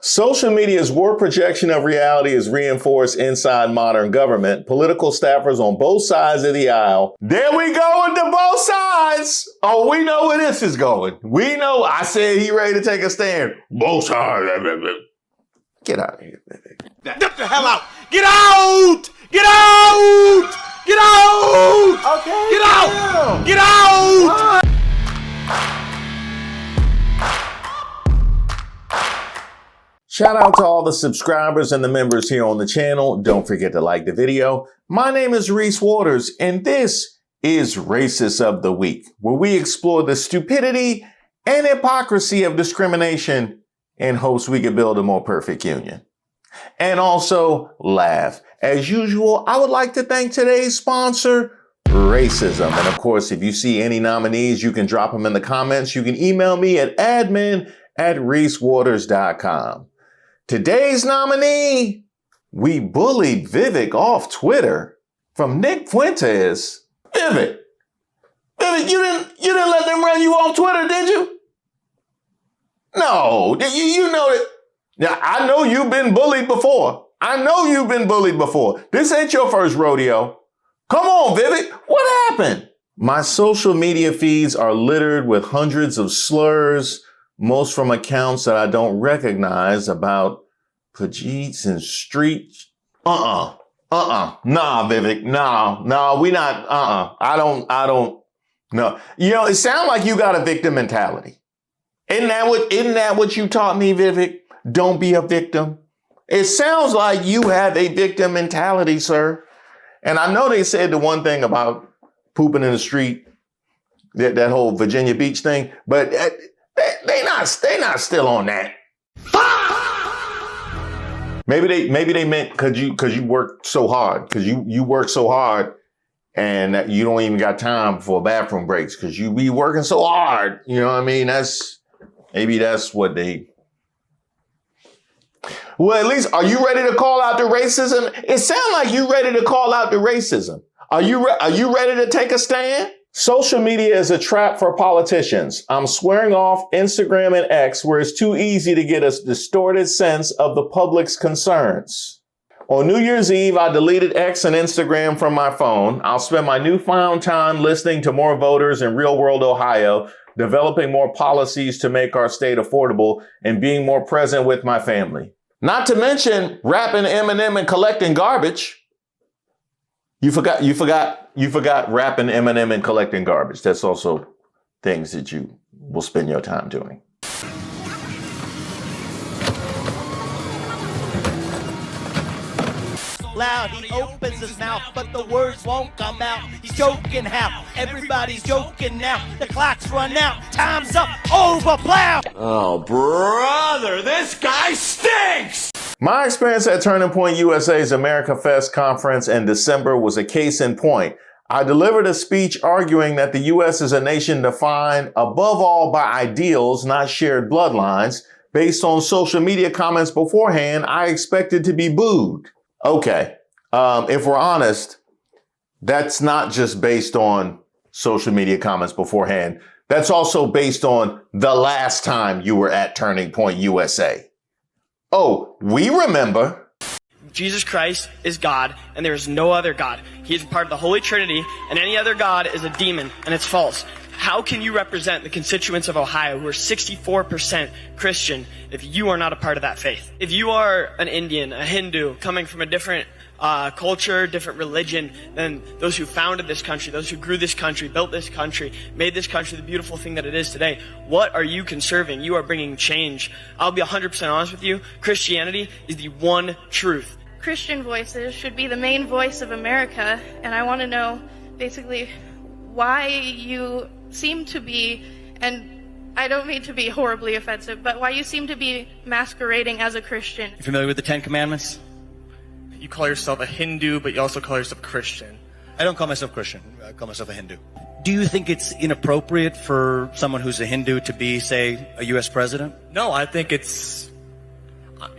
Social media's warped projection of reality is reinforced inside modern government. Political staffers on both sides of the aisle. There we go into both sides. Oh, we know where this is going. We know. I said he ready to take a stand. Both sides. Get out of here, baby. Get the hell out. Get out. Get out. Get out. Okay. Get out. Get out. Shout out to all the subscribers and the members here on the channel. Don't forget to like the video. My name is Reese Waters, and this is Racist of the Week, where we explore the stupidity and hypocrisy of discrimination in hopes we can build a more perfect union. And also laugh. As usual, I would like to thank today's sponsor, Racism. And of course, if you see any nominees, you can drop them in the comments. You can email me at admin@ReeseWaters.com. Today's nominee, we bullied Vivek off Twitter from Nick Fuentes. Vivek, you didn't let them run you off Twitter, did you? No, you know that. Now, I know you've been bullied before. This ain't your first rodeo. Come on, Vivek, what happened? My social media feeds are littered with hundreds of slurs, most from accounts that I don't recognize, about Pajeets and street. Nah, Vivek, no, we not, I don't, no. You know, it sounds like you got a victim mentality. Isn't that what you taught me, Vivek? Don't be a victim. It sounds like you have a victim mentality, sir. And I know they said the one thing about pooping in the street, that whole Virginia Beach thing, but they not still on that. Maybe they meant because you work so hard, because you work so hard and that you don't even got time for bathroom breaks because you be working so hard. You know what I mean? Maybe that's what they. Well, at least, are you ready to call out the racism? It sounds like you ready to call out the racism. Are you ready to take a stand? Social media is a trap for politicians. I'm swearing off Instagram and X, where it's too easy to get a distorted sense of the public's concerns. On New Year's Eve, I deleted X and Instagram from my phone. I'll spend my newfound time listening to more voters in real-world Ohio, developing more policies to make our state affordable, and being more present with my family. Not to mention rapping Eminem and collecting garbage. You forgot rapping Eminem and collecting garbage. That's also things that you will spend your time doing. Loud, he opens his mouth, but the words won't come out. He's joking how everybody's joking now. The clock's run out, time's up, over plow. Oh, brother, this guy stinks! My experience at Turning Point USA's America Fest conference in December was a case in point. I delivered a speech arguing that the U.S. is a nation defined above all by ideals, not shared bloodlines. Based on social media comments beforehand, I expected to be booed. Okay, if we're honest, that's not just based on social media comments beforehand. That's also based on the last time you were at Turning Point USA. Oh, we remember. Jesus Christ is God, and there is no other God. He is part of the Holy Trinity, and any other God is a demon, and it's false. How can you represent the constituents of Ohio who are 64% Christian if you are not a part of that faith? If you are an Indian, a Hindu, coming from a different culture, different religion than those who founded this country, those who grew this country, built this country, made this country the beautiful thing that it is today, what are you conserving? You are bringing change. I'll be 100% honest with you. Christianity is the one truth. Christian voices should be the main voice of America, and I want to know basically why you seem to be, and I don't mean to be horribly offensive, but why you seem to be masquerading as a Christian. You familiar with the Ten Commandments? You call yourself a Hindu, but you also call yourself Christian. I don't call myself Christian. I call myself a Hindu. Do you think it's inappropriate for someone who's a Hindu to be, say, a U.S. president? No, I think it's...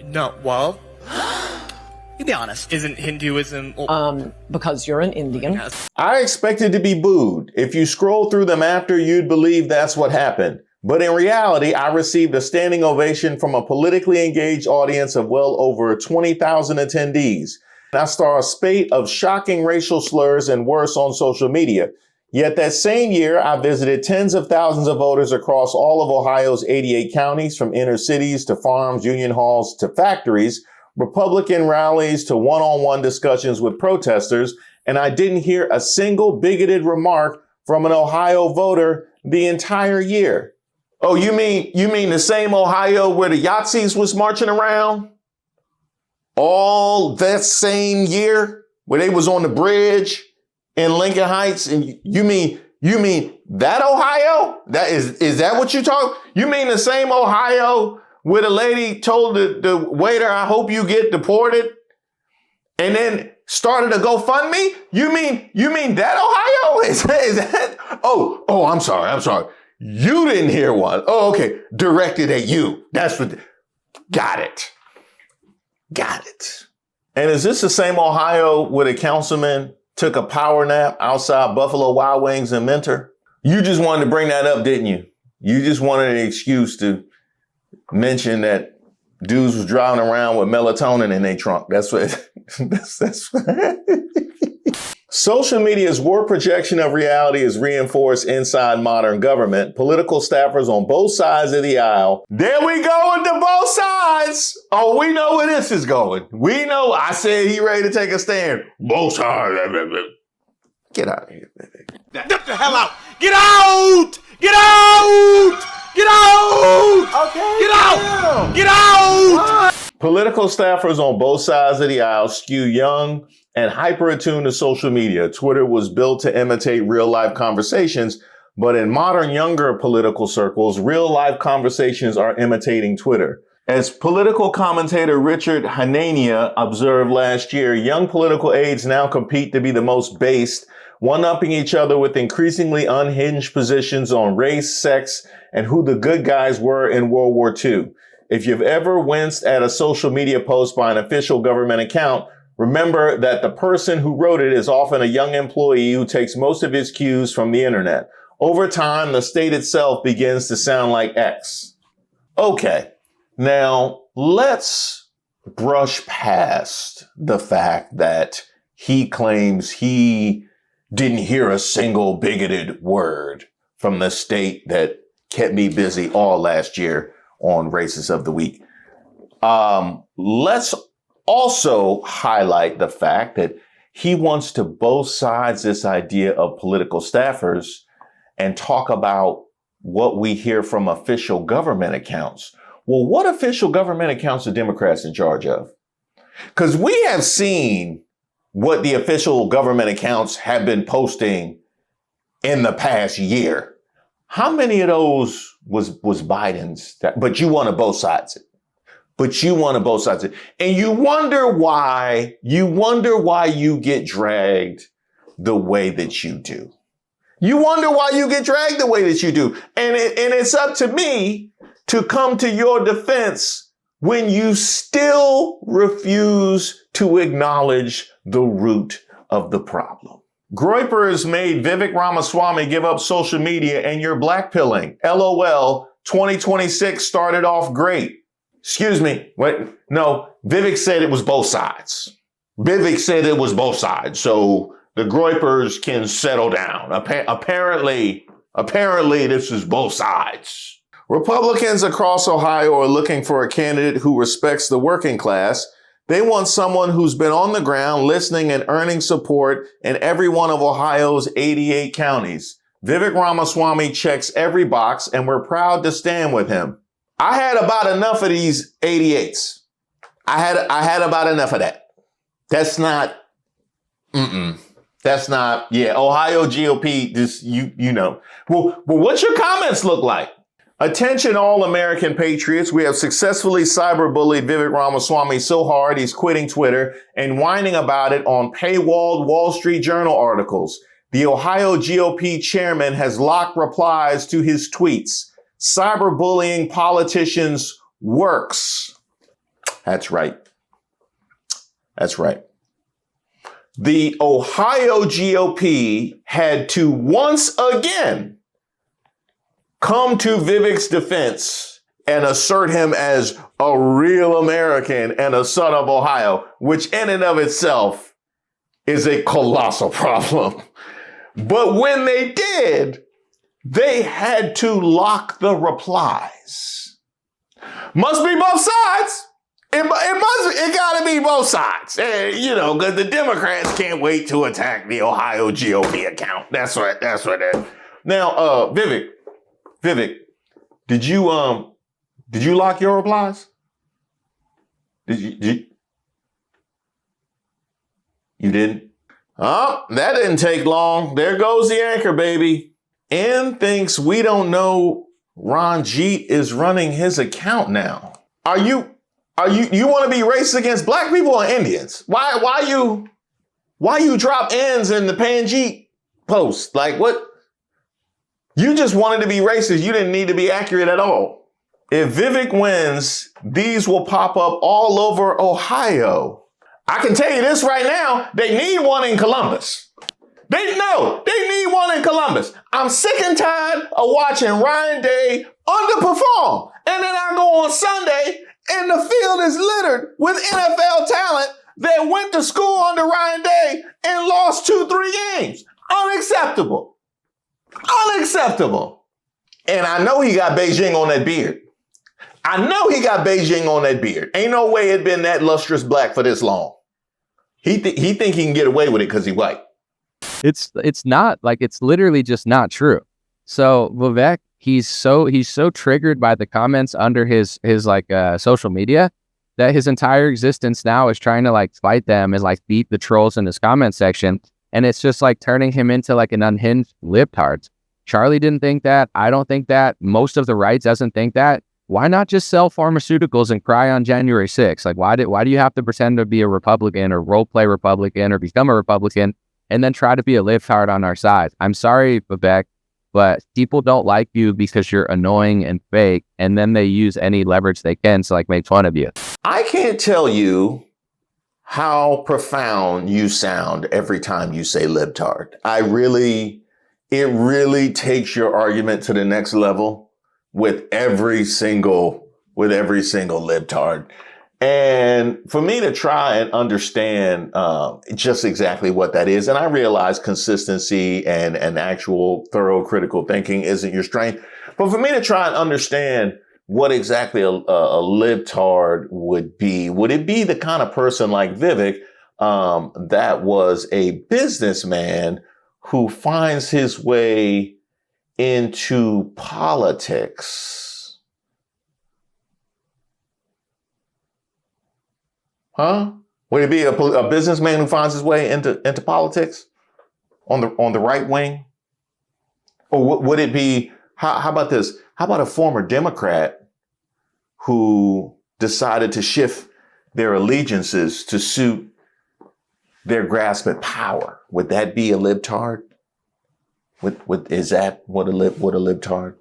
No, well... You be honest. Isn't Hinduism... Because you're an Indian. I expected to be booed. If you scroll through them after, you'd believe that's what happened. But in reality, I received a standing ovation from a politically engaged audience of well over 20,000 attendees. I saw a spate of shocking racial slurs and worse on social media. Yet that same year, I visited tens of thousands of voters across all of Ohio's 88 counties, from inner cities to farms, union halls to factories, Republican rallies to one-on-one discussions with protesters, and I didn't hear a single bigoted remark from an Ohio voter the entire year. Oh, you mean the same Ohio where the Yahtzees was marching around? All that same year where they was on the bridge in Lincoln Heights? And you mean that Ohio? Is that what you talk? You mean the same Ohio where the lady told the waiter, I hope you get deported, and then started a GoFundMe? You mean that Ohio? Is that? Oh, I'm sorry. You didn't hear one. Oh, okay. Directed at you. That's what. Got it. And is this the same Ohio where the councilman took a power nap outside Buffalo Wild Wings in Mentor? You just wanted to bring that up, didn't you? You just wanted an excuse to mention that dudes was driving around with melatonin in their trunk. That's what. That's what. Social media's warped projection of reality is reinforced inside modern government. Political staffers on both sides of the aisle. There we go into both sides. Oh, we know where this is going. We know. I said he ready to take a stand. Both sides. Get out of here. Get the hell out. Get out. Get out. Get out. Okay. Get out. Get out. Political staffers on both sides of the aisle skew young and hyper-attuned to social media. Twitter was built to imitate real-life conversations, but in modern, younger political circles, real-life conversations are imitating Twitter. As political commentator Richard Hanania observed last year, young political aides now compete to be the most based, one-upping each other with increasingly unhinged positions on race, sex, and who the good guys were in World War II. If you've ever winced at a social media post by an official government account, remember that the person who wrote it is often a young employee who takes most of his cues from the internet. Over time, the state itself begins to sound like X. Okay, now let's brush past the fact that he claims he didn't hear a single bigoted word from the state that kept me busy all last year on Racist of the Week. Let's also highlight the fact that he wants to both sides this idea of political staffers and talk about what we hear from official government accounts. Well, what official government accounts are Democrats in charge of? Because we have seen what the official government accounts have been posting in the past year. How many of those was Biden's? But you want to both sides it. And you wonder why you get dragged the way that you do. And it's up to me to come to your defense when you still refuse to acknowledge the root of the problem. Groypers made Vivek Ramaswamy give up social media and you're blackpilling. LOL, 2026 started off great. Excuse me. Wait, no, Vivek said it was both sides. So the Groypers can settle down. Apparently this is both sides. Republicans across Ohio are looking for a candidate who respects the working class. They want someone who's been on the ground listening and earning support in every one of Ohio's 88 counties. Vivek Ramaswamy checks every box and we're proud to stand with him. I had about enough of these 88s. I had about enough of that. That's not, Ohio GOP, just, you know. Well, what's your comments look like? Attention, all American patriots. We have successfully cyberbullied Vivek Ramaswamy so hard he's quitting Twitter and whining about it on paywalled Wall Street Journal articles. The Ohio GOP chairman has locked replies to his tweets. Cyberbullying politicians works. That's right. The Ohio GOP had to once again come to Vivek's defense and assert him as a real American and a son of Ohio, which in and of itself is a colossal problem. But when they did, they had to lock the replies. Must be both sides. It gotta be both sides. Because the Democrats can't wait to attack the Ohio GOP account. That's what it is. Now, Vivek, did you lock your replies? You didn't? Oh, that didn't take long. There goes the anchor, baby. N thinks we don't know Ron Jeet is running his account now. You want to be racist against black people or Indians? Why you drop N's in the Panjeet post? Like what? You just wanted to be racist. You didn't need to be accurate at all. If Vivek wins, these will pop up all over Ohio. I can tell you this right now. They need one in Columbus. They need one in Columbus. I'm sick and tired of watching Ryan Day underperform. And then I go on Sunday and the field is littered with NFL talent that went to school under Ryan Day and lost 2-3 games. Unacceptable. And I know he got Beijing on that beard. Ain't no way it'd been that lustrous black for this long. He think he can get away with it because he white. It's not, like, it's literally just not true. So Vivek, he's so triggered by the comments under his social media that his entire existence now is trying to like fight them and like beat the trolls in his comment section. And it's just like turning him into like an unhinged libtard. Charlie didn't think that. I don't think that. Most of the right doesn't think that. Why not just sell pharmaceuticals and cry on January 6th? Like, why do you have to pretend to be a Republican or role play Republican or become a Republican and then try to be a libtard on our side? I'm sorry, Vivek, but people don't like you because you're annoying and fake, and then they use any leverage they can to like make fun of you. I can't tell you how profound you sound every time you say libtard. It really takes your argument to the next level with every single libtard. And for me to try and understand just exactly what that is, and I realize consistency and actual thorough critical thinking isn't your strength, but for me to try and understand what exactly a libtard would it be the kind of person like Vivek that was a businessman who finds his way into politics? Huh? Would it be a businessman who finds his way into politics on the right wing? Or would it be, how about this? How about a former Democrat who decided to shift their allegiances to suit their grasp at power? Would that be a libtard? Is that what a libtard?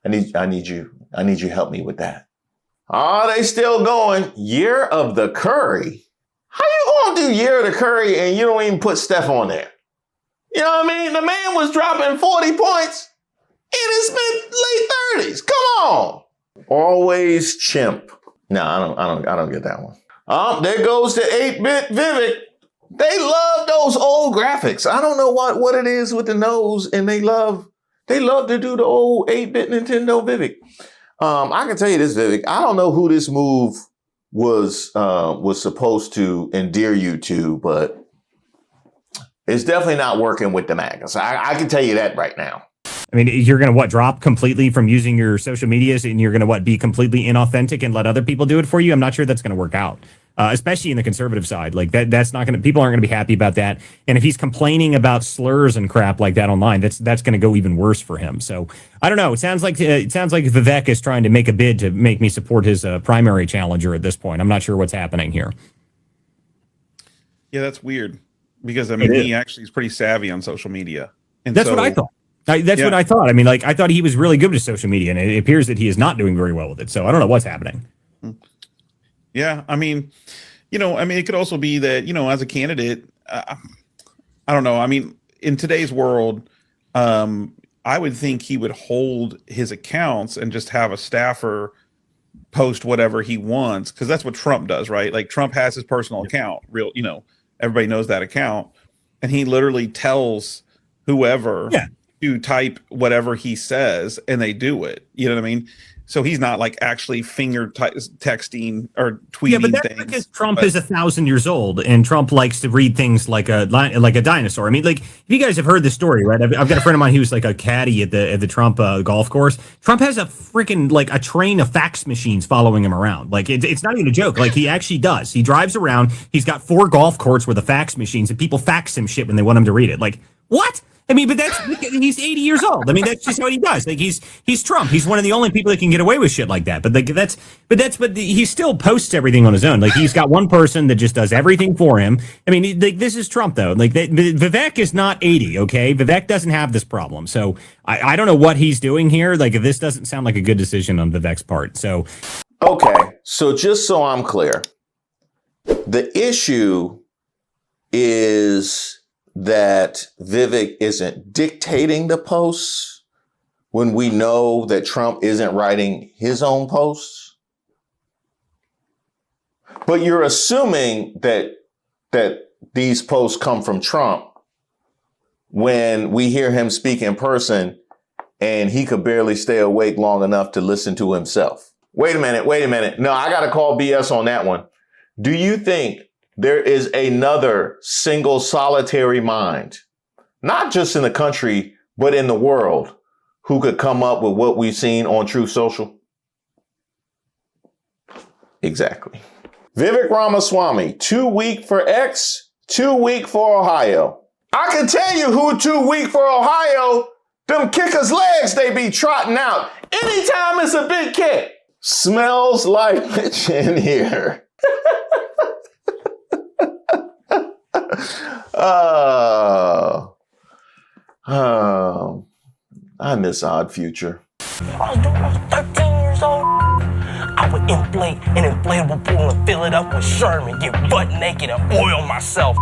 I need you to help me with that. Oh, they still going. Year of the Curry. How you gonna do Year of the Curry and you don't even put Steph on there? You know what I mean? The man was dropping 40 points in his late 30s. Come on. Always chimp. No, I don't get that one. There goes the 8-bit Vivek. They love those old graphics. I don't know what it is with the nose, and they love to do the old 8-bit Nintendo Vivek. I can tell you this, Vivek. I don't know who this move was supposed to endear you to, but it's definitely not working with the Magas. I can tell you that right now. I mean, you're going to drop completely from using your social medias, and you're going to be completely inauthentic and let other people do it for you? I'm not sure that's going to work out. Especially in the conservative side, like that's not going to, people aren't going to be happy about that. And if he's complaining about slurs and crap like that online, that's going to go even worse for him. So I don't know. It sounds like Vivek is trying to make a bid to make me support his primary challenger at this point. I'm not sure what's happening here. Yeah, that's weird because I mean, he actually is pretty savvy on social media. And that's what I thought. What I thought. I mean, like I thought he was really good with social media, and it appears that he is not doing very well with it. So I don't know what's happening. Yeah, I mean, it could also be that, as a candidate, I don't know. I mean, in today's world, I would think he would hold his accounts and just have a staffer post whatever he wants, because that's what Trump does, right? Like Trump has his personal account, everybody knows that account, and he literally tells whoever to type whatever he says, and they do it. You know what I mean? So he's not like actually texting or tweeting. Yeah, but that's things, because Trump is 1,000 years old, and Trump likes to read things like a dinosaur. I mean, like, if you guys have heard the story, right? I've got a friend of mine who was like a caddy at the Trump golf course. Trump has a freaking like a train of fax machines following him around. Like it's not even a joke. Like he actually does. He drives around. He's got 4 golf courts with the fax machines, and people fax him shit when they want him to read it. Like what? I mean, but he's 80 years old. I mean, that's just what he does. Like he's Trump. He's one of the only people that can get away with shit like that. But he still posts everything on his own. Like he's got one person that just does everything for him. I mean, this is Trump though. Like Vivek is not 80. Okay, Vivek doesn't have this problem. So I don't know what he's doing here. Like this doesn't sound like a good decision on Vivek's part. So okay, so just so I'm clear, the issue is that Vivek isn't dictating the posts when we know that Trump isn't writing his own posts. But you're assuming that these posts come from Trump when we hear him speak in person and he could barely stay awake long enough to listen to himself. Wait a minute. No, I got to call BS on that one. Do you think there is another single solitary mind, not just in the country, but in the world, who could come up with what we've seen on Truth Social? Exactly. Vivek Ramaswamy, too weak for X, too weak for Ohio. I can tell you who too weak for Ohio. Them kickers' legs they be trotting out. Anytime it's a big kick. Smells like bitch in here. I miss Odd Future. I was 13 years old. I would inflate an inflatable pool and fill it up with Sherman, get butt naked and oil myself.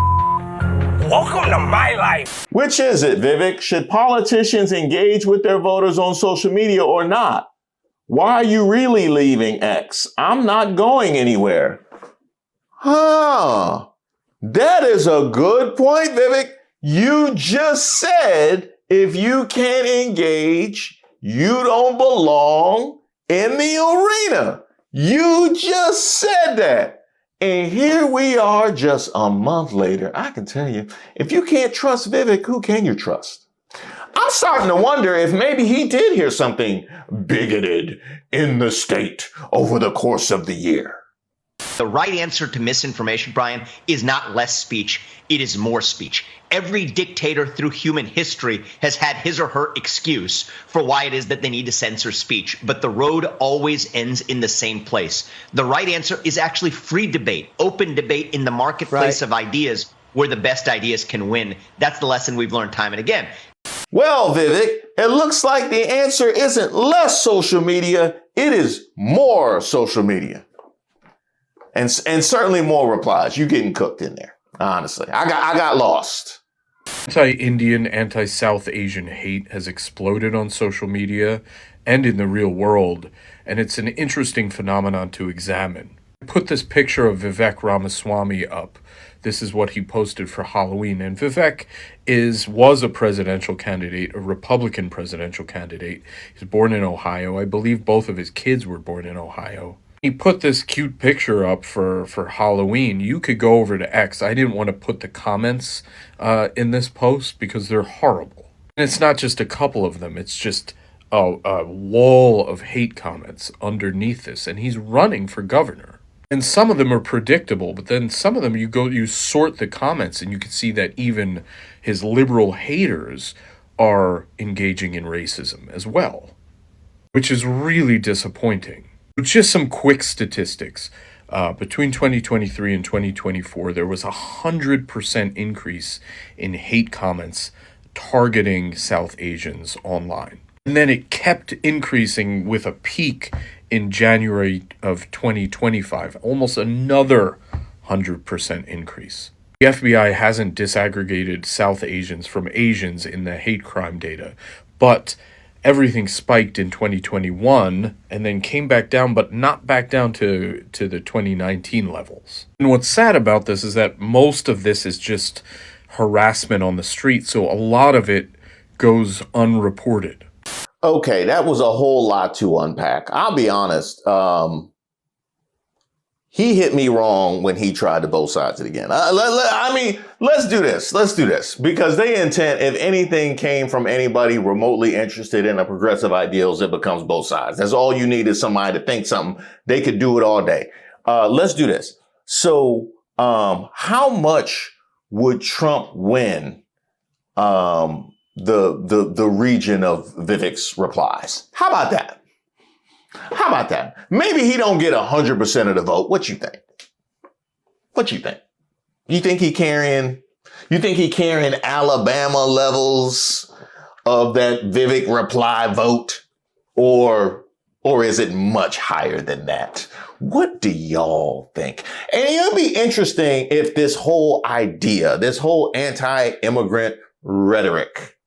Welcome to my life. Which is it, Vivek? Should politicians engage with their voters on social media or not? Why are you really leaving X? I'm not going anywhere. That is a good point, Vivek. You just said if you can't engage, you don't belong in the arena. You just said that. And here we are just a month later. I can tell you, if you can't trust Vivek, who can you trust? I'm starting to wonder if maybe he did hear something bigoted in the state over the course of the year. The right answer to misinformation, Brian, is not less speech. It is more speech. Every dictator through human history has had his or her excuse for why it is that they need to censor speech. But the road always ends in the same place. The right answer is actually free debate, open debate in the marketplace of ideas where the best ideas can win. That's the lesson we've learned time and again. Well, Vivek, it looks like the answer isn't less social media. It is more social media. And certainly more replies. You getting cooked in there. Honestly, I got lost. Anti-Indian, anti-South Asian hate has exploded on social media and in the real world, and it's an interesting phenomenon to examine. I put this picture of Vivek Ramaswamy up. This is what he posted for Halloween, and Vivek was a presidential candidate, a Republican presidential candidate. He's born in Ohio. I believe both of his kids were born in Ohio. He put this cute picture up for Halloween. You could go over to X. I didn't want to put the comments in this post because they're horrible. And it's not just a couple of them. It's just a wall of hate comments underneath this. And he's running for governor. And some of them are predictable, but then some of them you sort the comments and you can see that even his liberal haters are engaging in racism as well, which is really disappointing. Just some quick statistics. Between 2023 and 2024, there was 100% increase in hate comments targeting South Asians online. And then it kept increasing with a peak in January of 2025, almost another 100% increase. The FBI hasn't disaggregated South Asians from Asians in the hate crime data, But everything spiked in 2021 and then came back down, but not back down to the 2019 levels. And what's sad about this is that most of this is just harassment on the street, so a lot of it goes unreported. Okay, that was a whole lot to unpack. I'll be honest. He hit me wrong when he tried to both sides it again. Let's do this. Let's do this. Because they intend, if anything came from anybody remotely interested in the progressive ideals, it becomes both sides. That's all you need is somebody to think something. They could do it all day. Let's do this. So, how much would Trump win the region of Vivek's replies? How about that? How about that? Maybe he don't get 100% of the vote. What you think? What you think? You think he carrying Alabama levels of that Vivek reply vote? Or is it much higher than that? What do y'all think? And it'll be interesting if this whole idea, this whole anti-immigrant rhetoric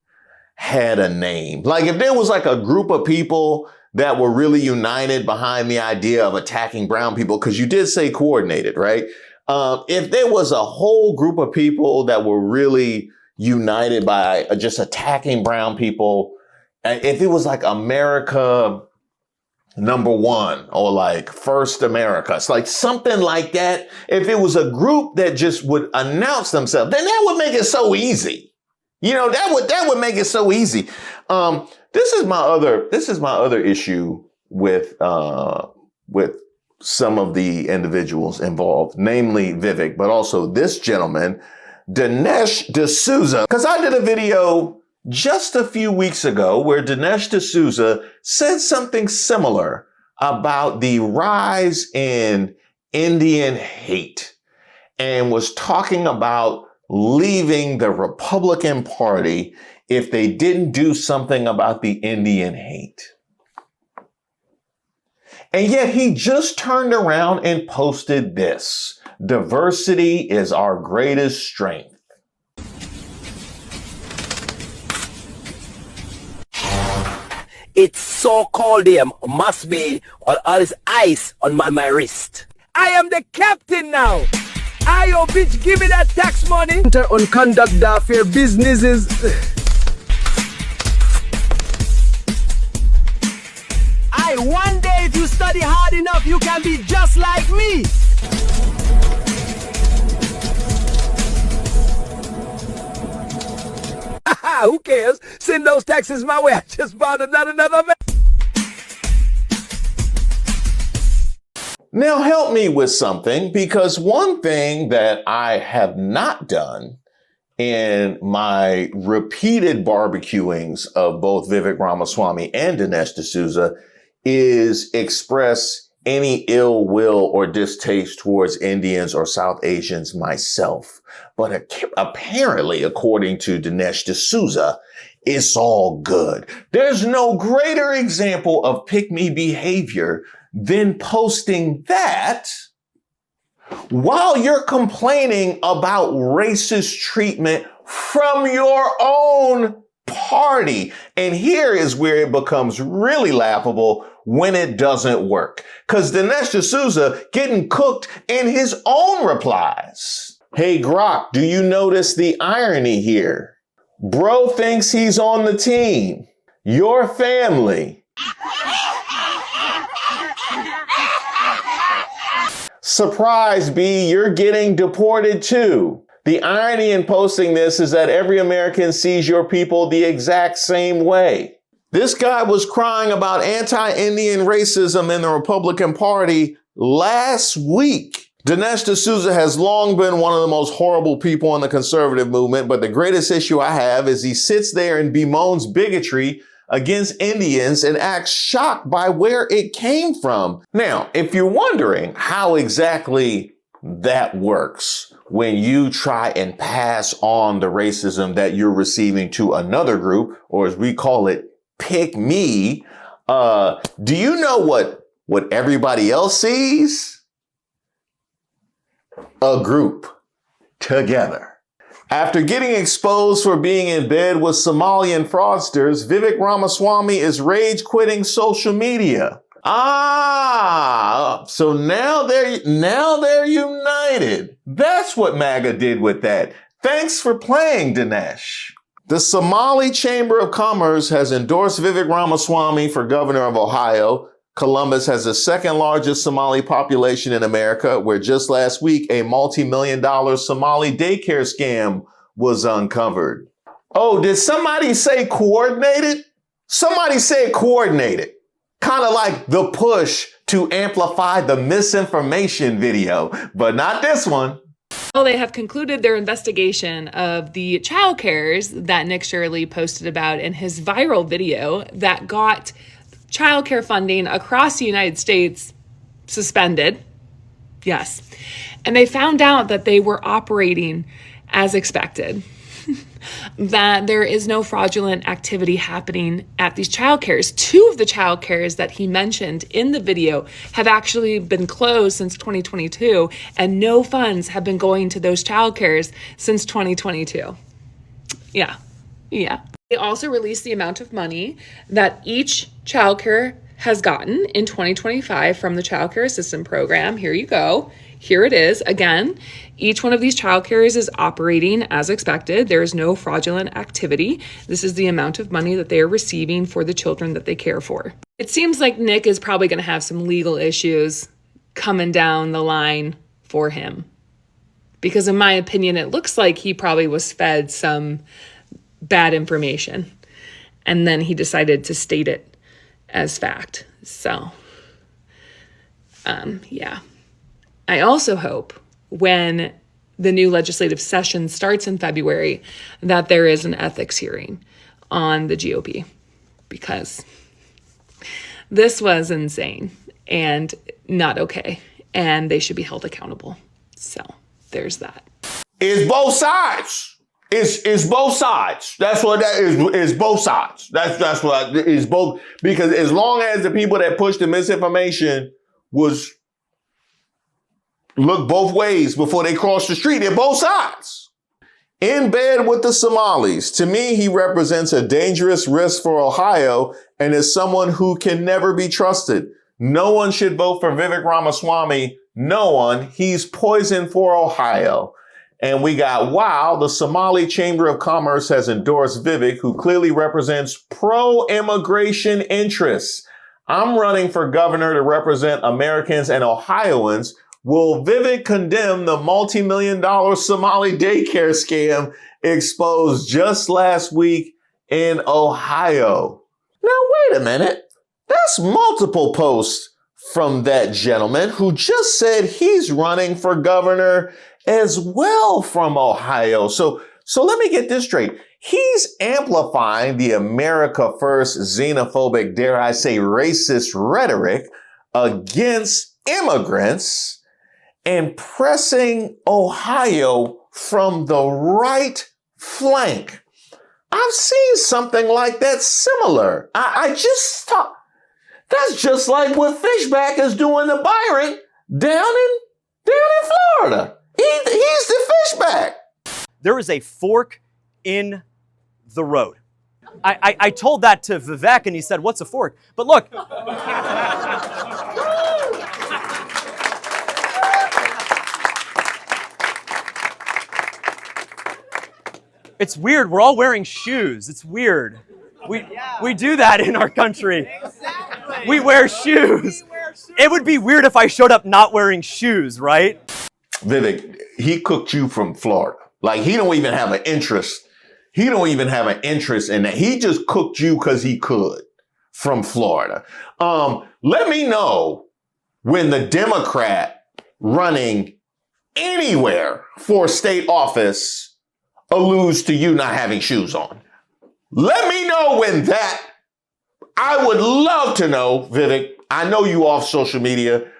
had a name. Like if there was like a group of people that were really united behind the idea of attacking brown people, because you did say coordinated, right? If there was a whole group of people that were really united by just attacking brown people, if it was like America #1 or like First America, it's like something like that. If it was a group that just would announce themselves, then that would make it so easy. You know, that would make it so easy. This is my other issue with some of the individuals involved, namely Vivek, but also this gentleman, Dinesh D'Souza. Because I did a video just a few weeks ago where Dinesh D'Souza said something similar about the rise in Indian hate and was talking about leaving the Republican Party if they didn't do something about the Indian hate. And yet he just turned around and posted this: diversity is our greatest strength. It's so cold here, must be all this ice on my wrist. I am the captain now. Ayo, bitch, give me that tax money. On conduct the fair businesses. One day if you study hard enough, you can be just like me. Who cares? Send those taxes my way. I just bought another man. Now help me with something, because one thing that I have not done in my repeated barbecuings of both Vivek Ramaswamy and Dinesh D'Souza is express any ill will or distaste towards Indians or South Asians myself. But apparently, according to Dinesh D'Souza, it's all good. There's no greater example of pick-me behavior than posting that while you're complaining about racist treatment from your own party. And here is where it becomes really laughable when it doesn't work. Because Dinesh D'Souza getting cooked in his own replies. Hey, Grok, do you notice the irony here? Bro thinks he's on the team. Your family. Surprise, B, you're getting deported too. The irony in posting this is that every American sees your people the exact same way. This guy was crying about anti-Indian racism in the Republican Party last week. Dinesh D'Souza has long been one of the most horrible people in the conservative movement, but the greatest issue I have is he sits there and bemoans bigotry against Indians and acts shocked by where it came from. Now, if you're wondering how exactly that works when you try and pass on the racism that you're receiving to another group, or as we call it, pick me, do you know what everybody else sees? A group together. After getting exposed for being in bed with Somalian fraudsters, Vivek Ramaswamy is rage quitting social media. So now they're united. That's what MAGA did with that. Thanks for playing, Dinesh. The Somali Chamber of Commerce has endorsed Vivek Ramaswamy for governor of Ohio. Columbus has the second largest Somali population in America, where just last week a multi-million-dollar Somali daycare scam was uncovered. Oh, did somebody say coordinated? Somebody said coordinated. Kind of like the push to amplify the misinformation video, but not this one. Well, they have concluded their investigation of the childcares that Nick Shirley posted about in his viral video that got childcare funding across the United States suspended. Yes. And they found out that they were operating as expected, that there is no fraudulent activity happening at these childcares. 2 of the childcares that he mentioned in the video have actually been closed since 2022, and no funds have been going to those childcares since 2022. Yeah. They also released the amount of money that each childcare has gotten in 2025 from the Child Care Assistance Program. Here you go. Here it is. Again, each one of these childcares is operating as expected. There is no fraudulent activity. This is the amount of money that they are receiving for the children that they care for. It seems like Nick is probably going to have some legal issues coming down the line for him, because in my opinion, it looks like he probably was fed some bad information and then he decided to state it as fact. So, yeah. I also hope when the new legislative session starts in February that there is an ethics hearing on the GOP, because this was insane and not okay, and they should be held accountable. So there's that. It's both sides. It's both sides. That's what that is. It's both sides. That's what it's both. Because as long as the people that pushed the misinformation was look both ways before they cross the street, they're both sides. In bed with the Somalis. To me, he represents a dangerous risk for Ohio and is someone who can never be trusted. No one should vote for Vivek Ramaswamy. No one. He's poison for Ohio. And we got, wow, the Somali Chamber of Commerce has endorsed Vivek, who clearly represents pro-immigration interests. I'm running for governor to represent Americans and Ohioans. Will Vivek condemn the multi-million-dollar Somali daycare scam exposed just last week in Ohio? Now, wait a minute. That's multiple posts from that gentleman who just said he's running for governor as well from Ohio. So let me get this straight. He's amplifying the America First xenophobic, dare I say, racist rhetoric against immigrants and pressing Ohio from the right flank. I've seen something like that similar. I just thought that's just like what Fishback is doing to Byron down in Florida. He's the Fishback. There is a fork in the road. I told that to Vivek and he said, "What's a fork?" But look. It's weird. We're all wearing shoes. It's weird. We do that in our country. Exactly. We wear shoes. It would be weird if I showed up not wearing shoes, right? Vivek, he cooked you from Florida. Like, he don't even have an interest. He don't even have an interest in that. He just cooked you because he could from Florida. Let me know when the Democrat running anywhere for state office alludes to you not having shoes on. Let me know when that. I would love to know, Vivek. I know you off social media,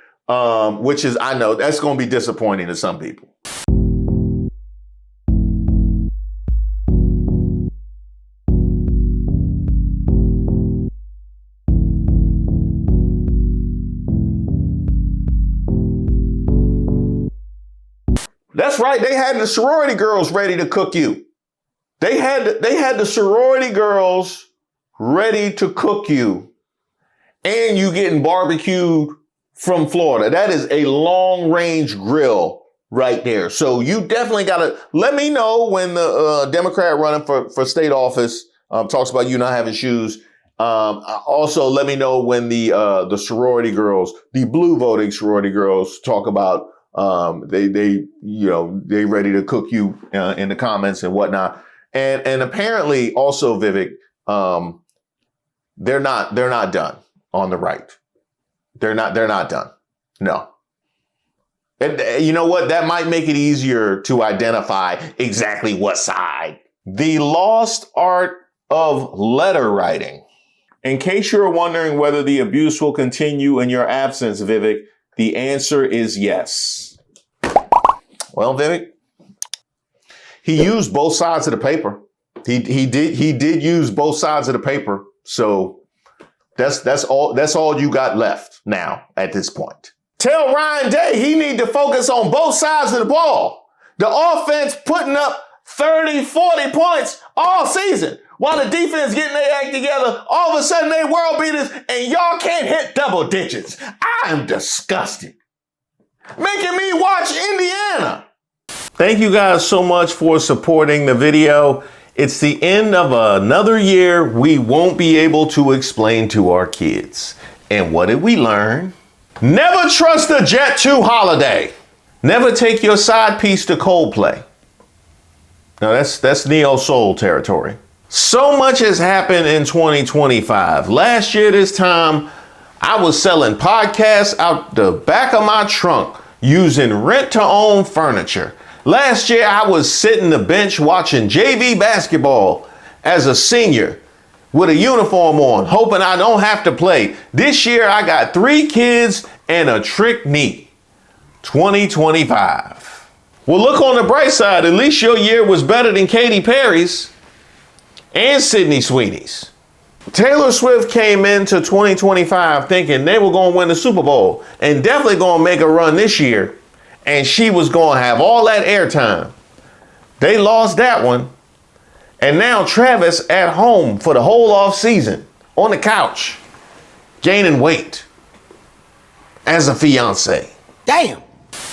which is, I know that's going to be disappointing to some people. That's right. They had the sorority girls ready to cook you. They had the sorority girls ready to cook you, and you getting barbecued from Florida. That is a long range grill right there. So you definitely got to let me know when the Democrat running for state office talks about you not having shoes. Also, let me know when the sorority girls, the blue voting sorority girls, talk about they ready to cook you in the comments and whatnot. And apparently also, Vivek, they're not done on the right. They're not done. No. And you know what? That might make it easier to identify exactly what side. The lost art of letter writing. In case you're wondering whether the abuse will continue in your absence, Vivek, the answer is yes. Well, Vivek, he used both sides of the paper. He did use both sides of the paper. So that's all you got left now at this point. Tell Ryan Day he need to focus on both sides of the ball. The offense putting up 30, 40 points all season, while the defense getting their act together. All of a sudden they world beaters and y'all can't hit double digits. I am disgusted. Making me watch Indiana. Thank you guys so much for supporting the video. It's the end of another year we won't be able to explain to our kids. And what did we learn? Never trust a Jet 2 holiday. Never take your side piece to Coldplay. Now that's neo soul territory. So much has happened in 2025. Last year this time, I was selling podcasts out the back of my trunk using rent-to-own furniture. Last year, I was sitting the bench watching JV basketball as a senior with a uniform on, hoping I don't have to play. This year, I got 3 kids and a trick knee. 2025. Well, look on the bright side. At least your year was better than Katy Perry's and Sydney Sweeney's. Taylor Swift came into 2025 thinking they were going to win the Super Bowl and definitely going to make a run this year. And she was going to have all that airtime. They lost that one. And now Travis at home for the whole off season on the couch, gaining weight as a fiance. Damn.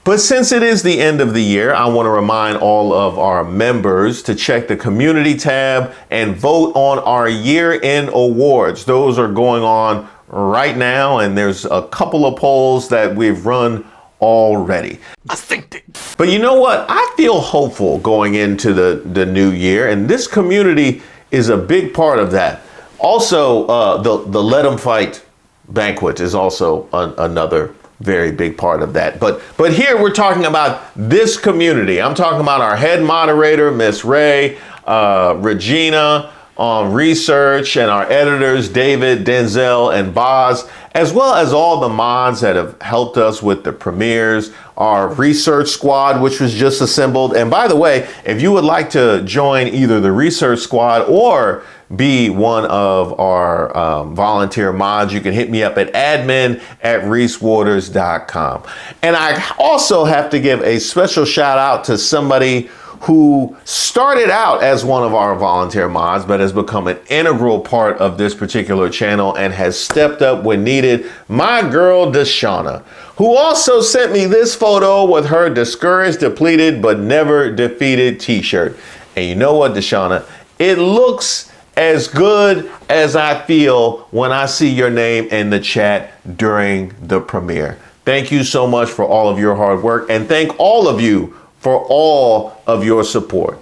But since it is the end of the year, I want to remind all of our members to check the community tab and vote on our year-end awards. Those are going on right now, and there's a couple of polls that we've run already. I think it. But you know what? I feel hopeful going into the new year, and this community is a big part of that. Also, the Let 'em Fight banquet is also another very big part of that. But here we're talking about this community. I'm talking about our head moderator, Miss Ray, Regina on research, and our editors, David, Denzel, and Boz, as well as all the mods that have helped us with the premieres, our research squad, which was just assembled. And by the way, if you would like to join either the research squad or be one of our volunteer mods, you can hit me up at admin@ReeseWaters.com. And I also have to give a special shout out to somebody who started out as one of our volunteer mods, but has become an integral part of this particular channel and has stepped up when needed. My girl, Deshauna, who also sent me this photo with her discouraged, depleted, but never defeated t-shirt. And you know what, Deshauna? It looks as good as I feel when I see your name in the chat during the premiere. Thank you so much for all of your hard work, and thank all of you for all of your support.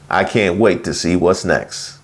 I can't wait to see what's next.